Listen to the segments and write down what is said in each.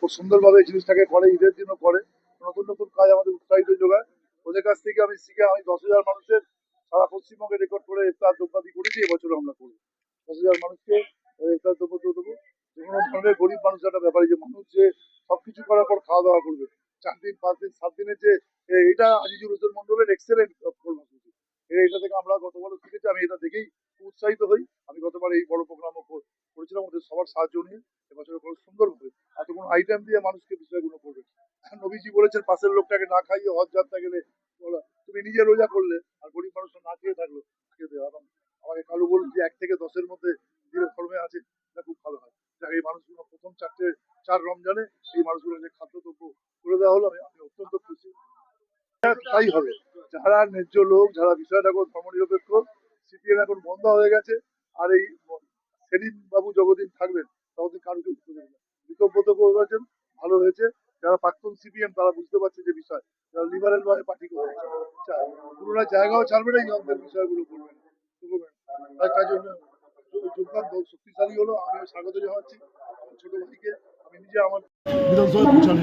খুব সুন্দরভাবে এই জিনিসটাকে করে, ঈদের জন্য করে। নতুন নতুন কাজ আমাদের উৎসাহিত যোগায়। ওদের কাছ থেকে আমি শিখে আমি 10,000 মানুষের সারা পশ্চিমবঙ্গে রেকর্ড করে ইফতার দ্রব্যাদি করেছি, এবছর আমরা করবো। 10,000 মানুষকে ইফতার দ্রব্য দেবো। যে কোনো ধরনের গরিব মানুষ একটা ব্যাপারে, যে মানুষ যে সবকিছু করার পর খাওয়া দাওয়া করবে 4 দিন 5 দিন 7 দিনের যে এটা আজিজুল হোসেন মন্ডলের এক্সেলেন্ট কর্মসূচি। এটা থেকে আমরা গতবারও শিখেছি, আমি এটা দেখেই খুব উৎসাহিত হই। আমি গতবার এই বড় প্রোগ্রামও করেছিলাম ওদের সবার সাহায্য নিয়ে। এবছর খুব সুন্দরভাবে এতগুলো আইটেম দিয়ে মানুষকে বিষয়গুলো করবে। নবীজি বলেছেন পাশের লোকটাকে না খাইয়ে হজ যাত্রা গেলে বলা, তুমি নিজে রোজা করলে আর গরিব মানুষ না খেয়ে থাকলো, খেয়ে দেওয়া। আমাকে কালু বলুন যে 1 থেকে 10-এর মধ্যে দিনের কর্মে আছে, এটা খুব ভালো হয়। এই মানুষগুলো প্রথম 4 রমজানে এই মানুষগুলো যে খাদ্যদ্রব্য করে দেওয়া হলো, আমি অত্যন্ত খুশি। তাই হবে, যারা ন্যায্য লোক, যারা বিষয়টা ধর্ম নিরপেক্ষ, সিপিএম এখন বন্ধ হয়ে গেছে। আর এই সেলিম বাবু যতদিন থাকবেন ততদিন কারোকে উঠতে দেবে না। বিকব্বত করেছেন, ভালো হয়েছে। যারা প্রাক্তন সিপিএম তারা বুঝতে পারছে যে বিষয়, যারা লিবারেল পার্টি করতে চায় পুরোনো জায়গাও ছাড়বে না, এই যন্ত্রের বিষয়গুলো করবে না। তাই জন্য যোগদান শক্তিশালী হলো, আমিও স্বাগত জানাচ্ছি আমার ছোট ভাইকে। আমি নিজে আমার বিধানসভায় পৌঁছানো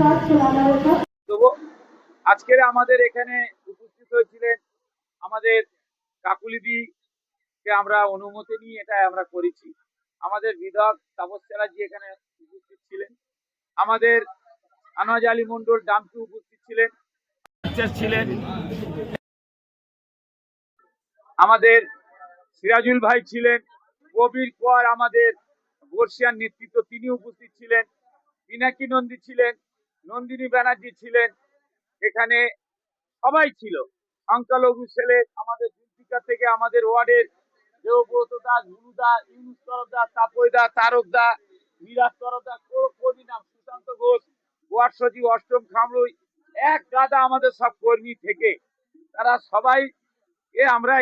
আজকের আমাদের এখানে উপস্থিত হয়েছিলেন আমাদের কাকুলিদিকে আমরা অনুমতি নিয়ে এটা আমরা করেছি। আমাদের বিধায়ক তাপস চ্যাটার্জি এখানে উপস্থিত ছিলেন, আমাদের আনোয়াজ আলী মন্ডল ডামটু উপস্থিত ছিলেন, ছিলেন আমাদের সিরাজুল ভাই ছিলেন, কবির কর আমাদের বর্ষিয়ার নেতৃত্ব তিনি উপস্থিত ছিলেন, পিনাকি নন্দী ছিলেন, নন্দিনী ব্যানার্জি ছিলেন, এখানে সবাই ছিল। সংখ্যালঘু ছেলে আমাদের জুলফিকার থেকে আমাদের ওয়ার্ডের দেবব্রত দাস, গুরু দাস, ইউনুস তরফদার, তাপই দা, তারক দা, মিরাজ তরফদার, কর্মী নাম সুশান্ত ঘোষ, ওয়ার্ড সচিব অষ্টম খামরুই, এক গাদা আমাদের সব কর্মী থেকে তারা সবাই আমরা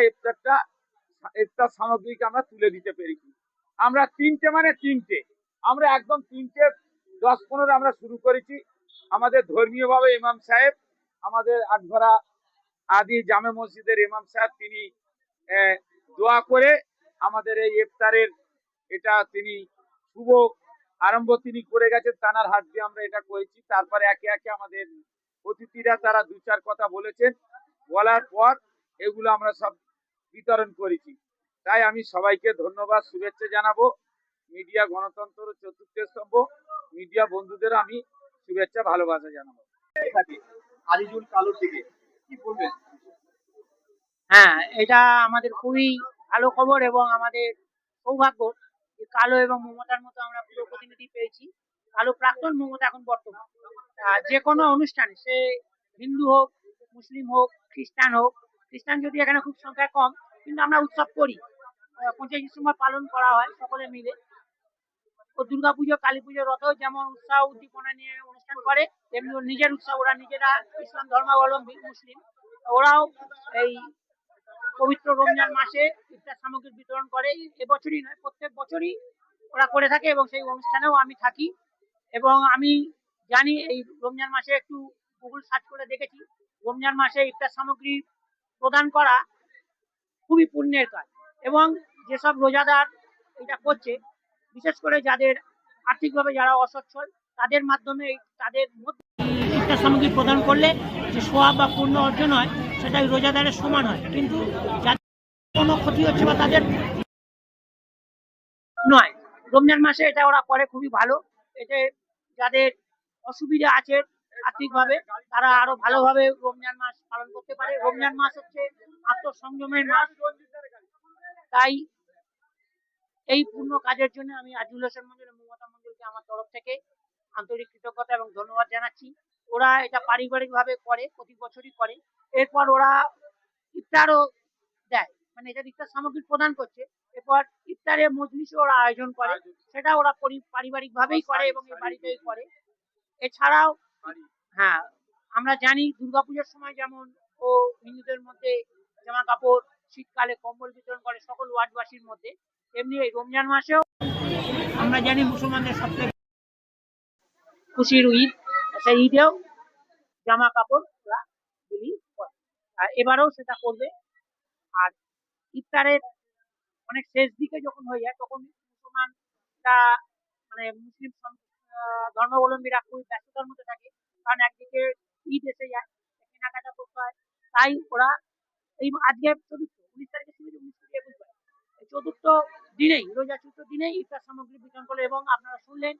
ইফতার সামগ্রীকে আমরা তুলে দিতে পেরেছি। আমরা তিনটে আমরা একদম 3:10-15 আমরা শুরু করেছি। আমাদের ধর্মীয় ভাবে ইমাম সাহেব, আমাদের আটঘরা আদি জামে মসজিদের ইমাম সাহেব, তিনি দোয়া করে আমাদের এই ইফতারের এটা তিনি শুভ আরম্ভ তিনি করে গেছেন, তানার হাত দিয়ে আমরা এটা করেছি। তারপরে একে একে আমাদের অতিথিরা তারা 2-4 কথা বলেছেন, বলার পর এগুলো আমরা সব বিতরণ করেছি। তাই আমি সবাইকে ধন্যবাদ শুভেচ্ছা জানাবো। মিডিয়া গণতন্ত্র চতুর্থ স্তম্ভ, মিডিয়া বন্ধুদের আমি শুভেচ্ছা ভালোবাসা জানাবো। আজিজুল কালোর দিকে কি বলবেন? হ্যাঁ, এটা আমাদের খুবই ভালো খবর এবং আমাদের সৌভাগ্য যে কালো এবং মমতার মতো আমরা পুরো প্রতিনিধি পেয়েছি। কালো প্রাক্তন, মমতা এখন বর্তমান। যে কোনো অনুষ্ঠানে সে হিন্দু হোক, মুসলিম হোক, খ্রিস্টান হোক, খ্রিস্টান যদি এখানে খুব সংখ্যায় কম, কিন্তু আমরা উৎসব করি। 25 ডিসেম্বর পালন করা হয় সকলে মিলে। ও দুর্গাপুজো, কালী পুজো, রথ যেমন উৎসাহ উদ্দীপনা নিয়ে অনুষ্ঠান করে, তেমনি ওর নিজের উৎসব, ওরা নিজেরা ইসলাম ধর্মাবলম্বী মুসলিম, ওরাও এই পবিত্র রমজান মাসে ইফতার সামগ্রী বিতরণ করে। এবছরই নয়, প্রত্যেক বছরই ওরা করে থাকে এবং সেই অনুষ্ঠানেও আমি থাকি। এবং আমি জানি এই রমজান মাসে একটু গুগল সার্চ করে দেখেছি, রমজান মাসে ইফতার সামগ্রী প্রদান করা খুবই পুণ্যের কাজ। এবং যেসব রোজাদার এটা করছে, বিশেষ করে যাদের আর্থিকভাবে যারা অসচ্ছল, তাদের মাধ্যমে তাদের মধ্যে ইফতার সামগ্রী প্রদান করলে যে সওয়াব বা পুণ্য অর্জন হয়, সেটাই রোজাদারের সমান হয়। কিন্তু যাদের কোনো ক্ষতি হচ্ছে বা তাদের নয়, রমজান মাসে এটা ওরা করে খুবই ভালো। এতে যাদের অসুবিধা আছে আর্থিকভাবে, তারা আরো ভালোভাবে রমজান মাস পালন করতে পারে। রমজান মাস হচ্ছে আত্মসংযমের মাস। তাই এই পূর্ণ কাজের জন্য আমি আজিজুল হোসেন মন্ডল, মমতা মন্ডলকে আমার তরফ থেকে আন্তরিক কৃতজ্ঞতা এবং ধন্যবাদ জানাচ্ছি। ওরা এটা পারিবারিক ভাবে করে, প্রতি বছরই করে। এরপর ওরা ইফতারও দেয়, মানে এটা ইফতার সামগ্রী প্রদান করছে। এরপর ইফতারের মজলিসও ওরা আয়োজন করে, সেটা ওরা পারিবারিক ভাবেই করে এবং এই বাড়িতেই করে। এছাড়াও হ্যাঁ, আমরা জানি দুর্গাপূজার সময় যেমন ও হিন্দুদের মধ্যে জামা কাপড়, শীতকালে কম্বল বিতরণ করে সকল ওয়ার্ডবাসীর মধ্যে, তেমনি এই রমজান মাসেও আমরা জানি মুসলমানদের সবচেয়ে খুশির ঈদ, সেই ঈদেও জামা কাপড় ওরা বিলি করে। এবারেও সেটা করবে। আর ইফতারের অনেক শেষ দিকে যখন হয়ে যায়, তখন মুসলমানরা মানে মুসলিম ধর্মাবলম্বীরা খুবই ব্যস্ততার মধ্যে থাকে, কারণ একদিকে ঈদ এসে যায়, কেনাকাটা করতে হয়, তাই ওরা এই আজকে চতুর্থ 19 তারিখে শুরু 19 থেকে 21 এই চতুর্থ দিনেই রোজা চতুর্থ দিনেই ইফতার সামগ্রী বিতরণ করলো এবং আপনারা শুনলেন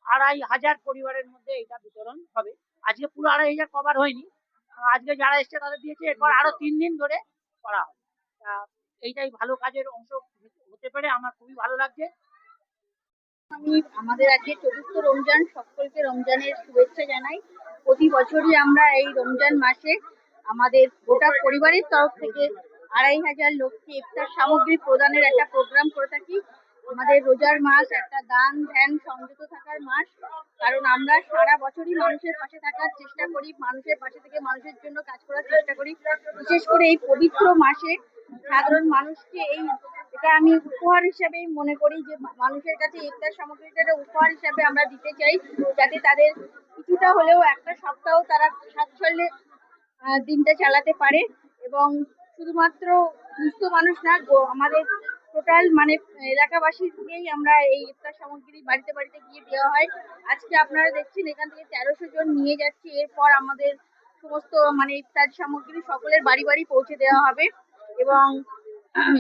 2,500 পরিবারের মধ্যে এটা বিতরণ হবে। আজকে পুরো 2,500 কভার হয়নি, আজকে যারা এসছে তাদের দিয়েছে, এরপর আরো 3 দিন ধরে করা হবে। তা এইটাই ভালো কাজের অংশ হতে পেরে আমার খুবই ভালো লাগছে। আমি আমাদের আজকে চতুর্থ রমজান, সকলকে রমজানের শুভেচ্ছা জানাই। প্রতি বছরই আমরা এই রমজান মাসে আমাদের গোটা পরিবারের তরফ থেকে 2,500 লোককে ইফতার সামগ্রী প্রদানের একটা প্রোগ্রাম করে থাকি। আমাদের রোজার মাস একটা দান ধ্যান সংযত থাকার মাস, কারণ আমরা সারা বছরই মানুষের পাশে থাকার চেষ্টা করি, মানুষের পাশে থেকে মানুষের জন্য কাজ করার চেষ্টা করি। বিশেষ করে এই পবিত্র মাসে সাধারণ মানুষকে এটা আমি উপহার হিসেবেই মনে করি যে মানুষের কাছে ইফতার সামগ্রীটা একটা উপহার হিসেবে আমরা দিতে চাই, যাতে তাদের কিছুটা হলেও একটা সপ্তাহ তারা স্বাচ্ছন্দ্যে দিনটা চালাতে পারে। এবং শুধুমাত্র দুস্থ মানুষ না, আমাদের টোটাল মানে এলাকাবাসীকেই আমরা এই ইফতার সামগ্রী বাড়িতে বাড়িতে গিয়ে দেওয়া হয়। আজকে আপনারা দেখছেন এখান থেকে 1300 জন নিয়ে যাচ্ছে, এরপর আমাদের সমস্ত মানে ইফতার সামগ্রী সকলের বাড়ি বাড়ি পৌঁছে দেওয়া হবে। এবং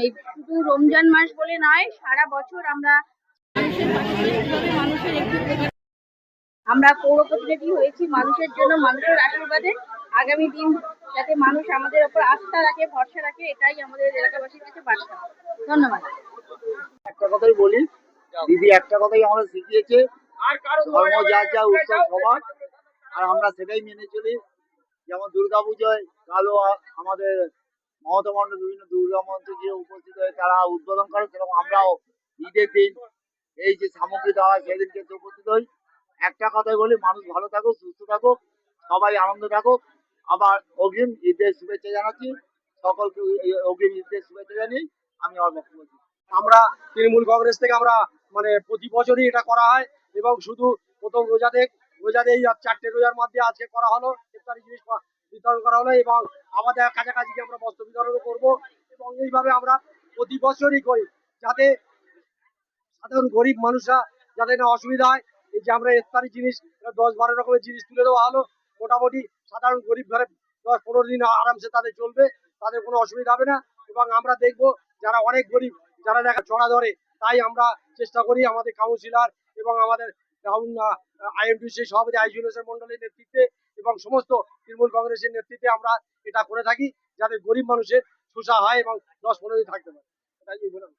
এই শুধু রমজান মাস বলে নয়, সারা বছর আমরা মানুষের পাশে থেকে কিভাবে মানুষের একটু আমরা পৌর প্রতিনিধি হয়েছি মানুষের জন্য, মানুষের আশীর্বাদে আগামী দিন যাতে মানুষ আমাদের ওপর আস্থা রাখে, ভরসা রাখে, এটাই আমাদের এলাকাবাসীর কাছে বার্তা। ধন্যবাদ। একটা কথাই বলি, দিদি একটা কথাই আমাদের শিখিয়েছে, আর কারো ধর্ম যার যা উৎসব সবার, আর আমরা সেটাই মেনে চলি। যেমন দুর্গাপুজোয় কালো আমাদের মমতা মণ্ডল বিভিন্ন দুর্গা মন্ত্রী যে উপস্থিত হয়ে তারা উদ্বোধন করে, সেরকম আমরাও ঈদের দিন এই যে সামগ্রী দেওয়া হয় সেদিনকে এসে উপস্থিত হই। একটা কথাই বলি, মানুষ ভালো থাকুক, সুস্থ থাকুক, সবাই আনন্দ থাকুক। আবার অগ্রিম ঈদের শুভেচ্ছা জানাচ্ছি সকলকে, অগ্রিম ঈদের শুভেচ্ছা জানিয়ে আমি আমার বক্তব্য দিচ্ছি। আমরা তৃণমূল কংগ্রেস থেকে আমরা মানে প্রতি বছরই এটা করা হয়, এবং শুধু প্রথম রোজাতে এই 4টে রোজার মধ্যে আজকে করা হলো, ইফতারি জিনিস বিতরণ করা হলো, এবং আমাদের কাছাকাছি আমরা বস্ত্র বিতরণ করবো। এবং এইভাবে আমরা প্রতি বছরই করি, যাতে সাধারণ গরিব মানুষরা যাতে না অসুবিধা হয়। এই যে আমরা ইফতারি জিনিস 10-12 রকমের জিনিস তুলে দেওয়া হলো, মোটামুটি সাধারণ গরিব ঘরে 10-15 দিন আরামসে তাদের চলবে, তাদের কোনো অসুবিধা হবে না। এবং আমরা দেখবো যারা অনেক গরিব, যারা দেখা চড়া ধরে, তাই আমরা চেষ্টা করি আমাদের কাউন্সিলর এবং আমাদের টাউন আইএমডিসি সভাপতি আইজুল হোসেন মন্ডলের নেতৃত্বে এবং সমস্ত তৃণমূল কংগ্রেসের নেতৃত্বে আমরা এটা করে থাকি, যাতে গরিব মানুষের সুসা হয় এবং 10-15 দিন থাকতে পারে। এটাই বললাম।